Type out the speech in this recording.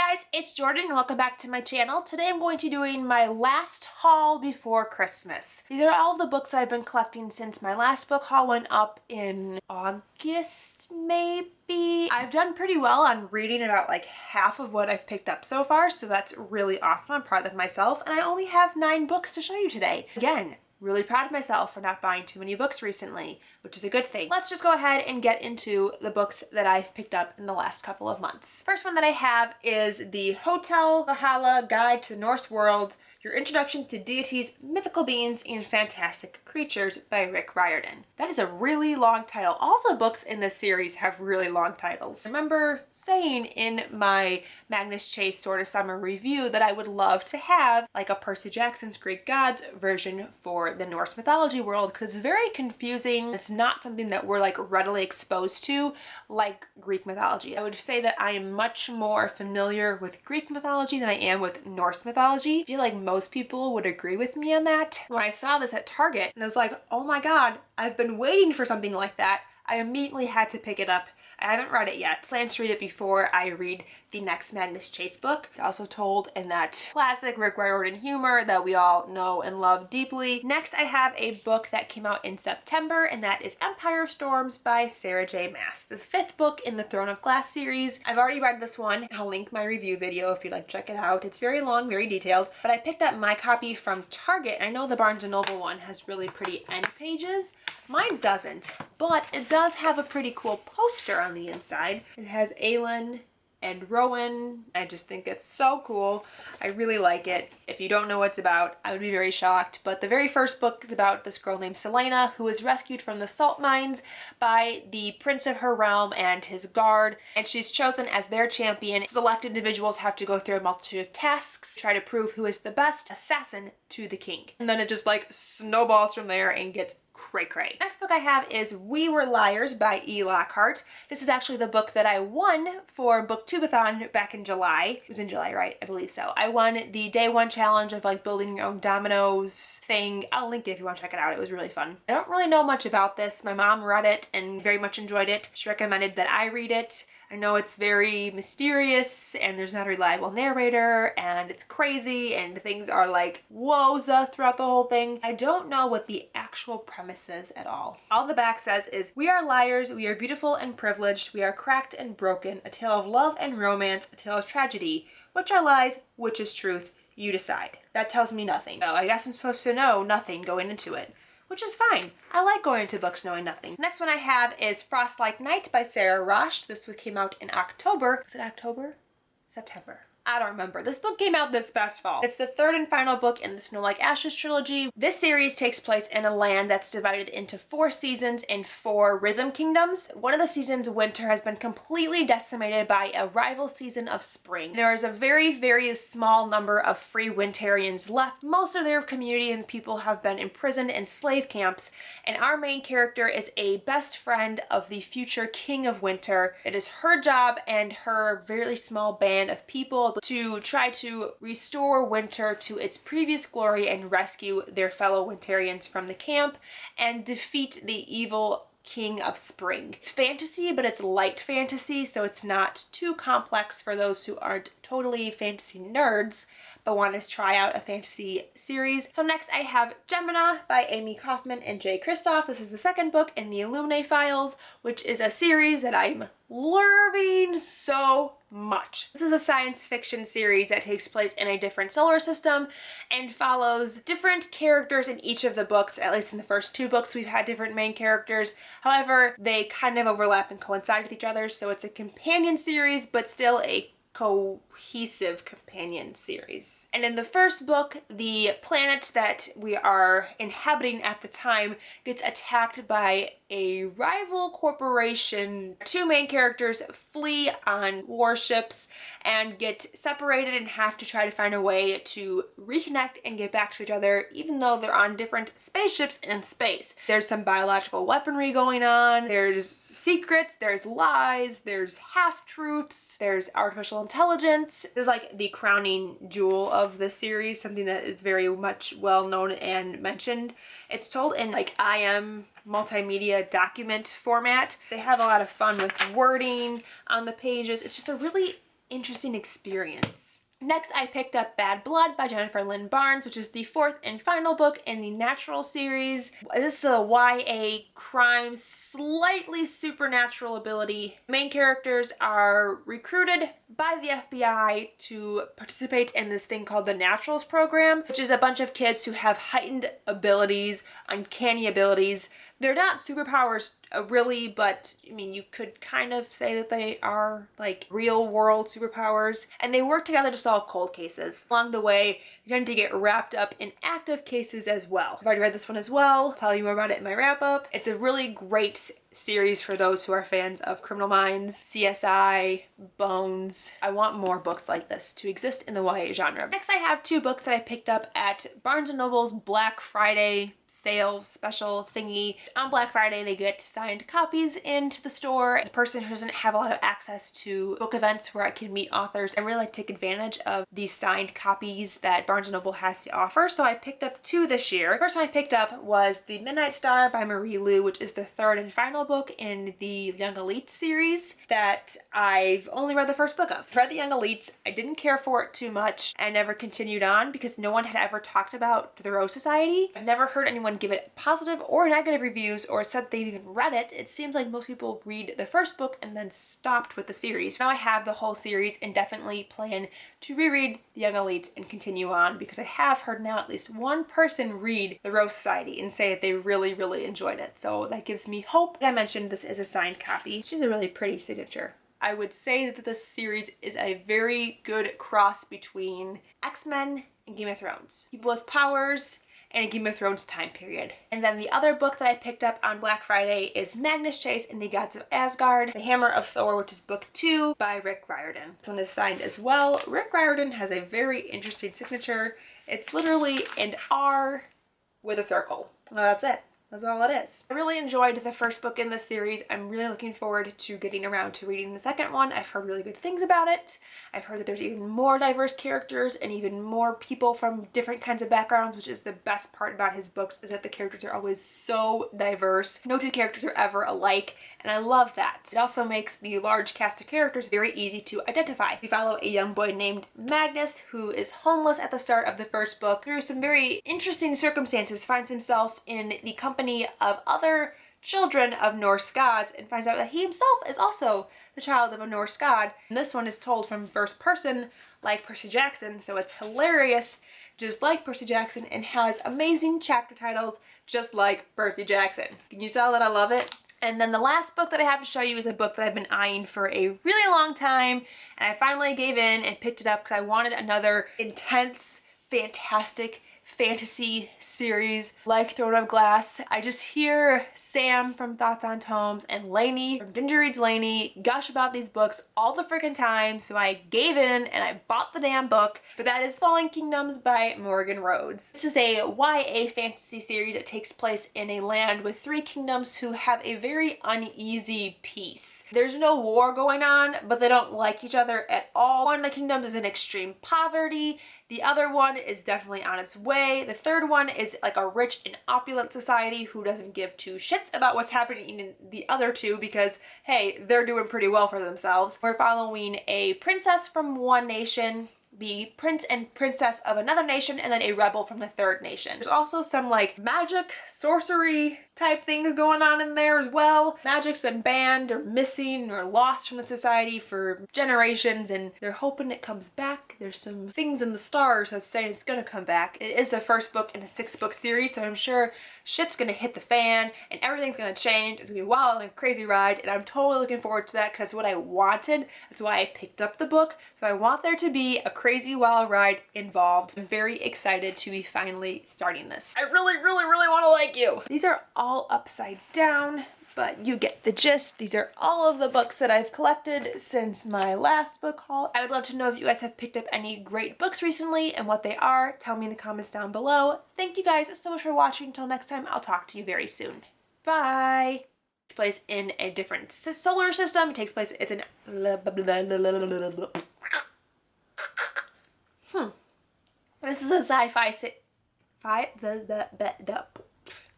guys, it's Jordan and welcome back to my channel. Today I'm going to be doing my last haul before Christmas. These are all the books I've been collecting since my last book haul went up in August, maybe. I've done pretty well on reading about like half of what I've picked up so far, so that's really awesome. I'm proud of myself, and I only have 9 books to show you today. Again, really proud of myself for not buying too many books recently, which is a good thing. Let's just go ahead and get into the books that I've picked up in the last couple of months. First one that I have is the Hotel Valhalla Guide to the Norse World, Your Introduction to Deities, Mythical Beings, and Fantastic Creatures by Riordan. That is a really long title. All the books in this series have really long titles. I remember saying in my Magnus Chase sort of summer review that I would love to have like a Percy Jackson's Greek Gods version for the Norse mythology world, because it's very confusing. It's not something that we're like readily exposed to like Greek mythology. I would say that I am much more familiar with Greek mythology than I am with Norse mythology. I feel like most people would agree with me on that. When I saw this at Target and I was like, oh my god, I've been waiting for something like that, I immediately had to pick it up. I haven't read it yet. I plan to read it before I read the next Magnus Chase book. It's also told in that classic Riordan humor that we all know and love deeply. Next, I have a book that came out in September, and that is Empire of Storms by Sara J. Maas, the 5th book in the Throne of Glass series. I've already read this one. I'll link my review video if you'd like to check it out. It's very long, very detailed, but I picked up my copy from Target. I know the Barnes & Noble one has really pretty end pages. Mine doesn't, but it does have a pretty cool poster on the inside. It has Aelin and Rowan. I just think it's so cool. I really like it. If you don't know what it's about, I would be very shocked. But the very first book is about this girl named Selena who is rescued from the salt mines by the prince of her realm and his guard, and she's chosen as their champion. Select individuals have to go through a multitude of tasks, try to prove who is the best assassin to the king. And then it just like snowballs from there and gets cray-cray. Next book I have is We Were Liars by E. Lockhart. This is actually the book that I won for Booktubeathon back in July. It was in July, right? I believe so. I won the day 1 challenge of like building your own dominoes thing. I'll link it if you want to check it out. It was really fun. I don't really know much about this. My mom read it and very much enjoyed it. She recommended that I read it. I know it's very mysterious and there's not a reliable narrator and it's crazy and things are like woza throughout the whole thing. I don't know what the actual premise is at all. All the back says is, we are liars, we are beautiful and privileged, we are cracked and broken, a tale of love and romance, a tale of tragedy. Which are lies, which is truth, you decide. That tells me nothing. So I guess I'm supposed to know nothing going into it, which is fine. I like going into books knowing nothing. Next one I have is Frost Like Night by Sara Raasch. This one came out in October. Was it October? September. I don't remember. This book came out this past fall. It's the 3rd and final book in the Snow Like Ashes trilogy. This series takes place in a land that's divided into 4 seasons and 4 rhythm kingdoms. One of the seasons, winter, has been completely decimated by a rival season of spring. There is a very, very small number of free Wintarians left. Most of their community and people have been imprisoned in slave camps, and our main character is a best friend of the future King of Winter. It is her job and her very small band of people to try to restore winter to its previous glory and rescue their fellow Wintarians from the camp and defeat the evil King of Spring. It's fantasy, but it's light fantasy, so it's not too complex for those who aren't totally fantasy nerds but want to try out a fantasy series. So next I have Gemina by Amy Kaufman and Jay Kristoff. This is the 2nd book in the Illuminae files, which is a series that I'm loving so much. This is a science fiction series that takes place in a different solar system and follows different characters in each of the books. At least in the first 2 books we've had different main characters. However, they kind of overlap and coincide with each other, so it's a companion series but still a cohesive companion series. And in the first book, the planet that we are inhabiting at the time gets attacked by a rival corporation. 2 main characters flee on warships and get separated and have to try to find a way to reconnect and get back to each other, even though they're on different spaceships in space. There's some biological weaponry going on, there's secrets, there's lies, there's half-truths, there's artificial intelligence. This is like the crowning jewel of the series, something that is very much well known and mentioned. It's told in like IM multimedia document format. They have a lot of fun with wording on the pages. It's just a really interesting experience. Next, I picked up Bad Blood by Jennifer Lynn Barnes, which is the 4th and final book in the Natural series. This is a YA crime, slightly supernatural ability. Main characters are recruited by the FBI to participate in this thing called the Naturals program, which is a bunch of kids who have heightened abilities, uncanny abilities. They're not superpowers really, but I mean, you could kind of say that they are like real world superpowers. And they work together to solve cold cases. Along the way, you tend to get wrapped up in active cases as well. I've already read this one as well. I'll tell you more about it in my wrap up. It's a really great series for those who are fans of Criminal Minds, CSI, Bones. I want more books like this to exist in the YA genre. Next, I have 2 books that I picked up at Barnes & Noble's Black Friday sale special thingy. On Black Friday, they get signed copies into the store. As a person who doesn't have a lot of access to book events where I can meet authors, I really like to take advantage of these signed copies that Barnes & Noble has to offer. So I picked up 2 this year. The first one I picked up was The Midnight Star by Marie Lu, which is the 3rd and final book in the Young Elites series that I've only read the first book of. I read the Young Elites. I didn't care for it too much. I never continued on because no one had ever talked about the Rose Society. I've never heard anyone give it positive or negative reviews or said they've even read it. It seems like most people read the first book and then stopped with the series. Now I have the whole series and definitely plan to reread the Young Elites and continue on because I have heard now at least one person read the Rose Society and say that they really, really enjoyed it. So that gives me hope. Like I mentioned, this is a signed copy. She's a really pretty signature. I would say that this series is a very good cross between X-Men and Game of Thrones. People with powers and a Game of Thrones time period. And then the other book that I picked up on Black Friday is Magnus Chase and the Gods of Asgard, The Hammer of Thor, which is book 2 by Rick Riordan. This one is signed as well. Rick Riordan has a very interesting signature. It's literally an R with a circle. Well, that's it. That's all it is. I really enjoyed the first book in this series. I'm really looking forward to getting around to reading the second one. I've heard really good things about it. I've heard that there's even more diverse characters and even more people from different kinds of backgrounds, which is the best part about his books, is that the characters are always so diverse. No 2 characters are ever alike, and I love that. It also makes the large cast of characters very easy to identify. We follow a young boy named Magnus who is homeless at the start of the first book. Through some very interesting circumstances, finds himself in the company of other children of Norse gods and finds out that he himself is also the child of a Norse god. And this one is told from first person like Percy Jackson, so it's hilarious just like Percy Jackson and has amazing chapter titles just like Percy Jackson. Can you tell that I love it? And then the last book that I have to show you is a book that I've been eyeing for a really long time, and I finally gave in and picked it up because I wanted another intense, fantastic fantasy series like Throne of Glass. I just hear Sam from Thoughts on Tomes and Lainey from Ginger Reads Lainey gush about these books all the freaking time, so I gave in and I bought the damn book. But that is Falling Kingdoms by Morgan Rhodes. This is a YA fantasy series that takes place in a land with 3 kingdoms who have a very uneasy peace. There's no war going on, but they don't like each other at all. One of the kingdoms is in extreme poverty. The other one is definitely on its way. The third one is like a rich and opulent society who doesn't give 2 shits about what's happening in the other 2 because, hey, they're doing pretty well for themselves. We're following a princess from one nation, the prince and princess of another nation, and then a rebel from the 3rd nation. There's also some like magic, sorcery type things going on in there as well. Magic's been banned or missing or lost from the society for generations and they're hoping it comes back. There's some things in the stars that say it's gonna come back. It is the first book in a 6-book series, so I'm sure shit's gonna hit the fan and everything's gonna change. It's gonna be a wild and crazy ride, and I'm totally looking forward to that because that's what I wanted. That's why I picked up the book. So I want there to be a crazy wild ride involved. I'm very excited to be finally starting this. I really, really, really want to like you. These are all upside down, but you get the gist. These are all of the books that I've collected since my last book haul. I would love to know if you guys have picked up any great books recently and what they are. Tell me in the comments down below. Thank you guys so much for watching. Until next time, I'll talk to you very soon. Bye. It takes place in a different solar system. It takes place, it's an This is a sci-fi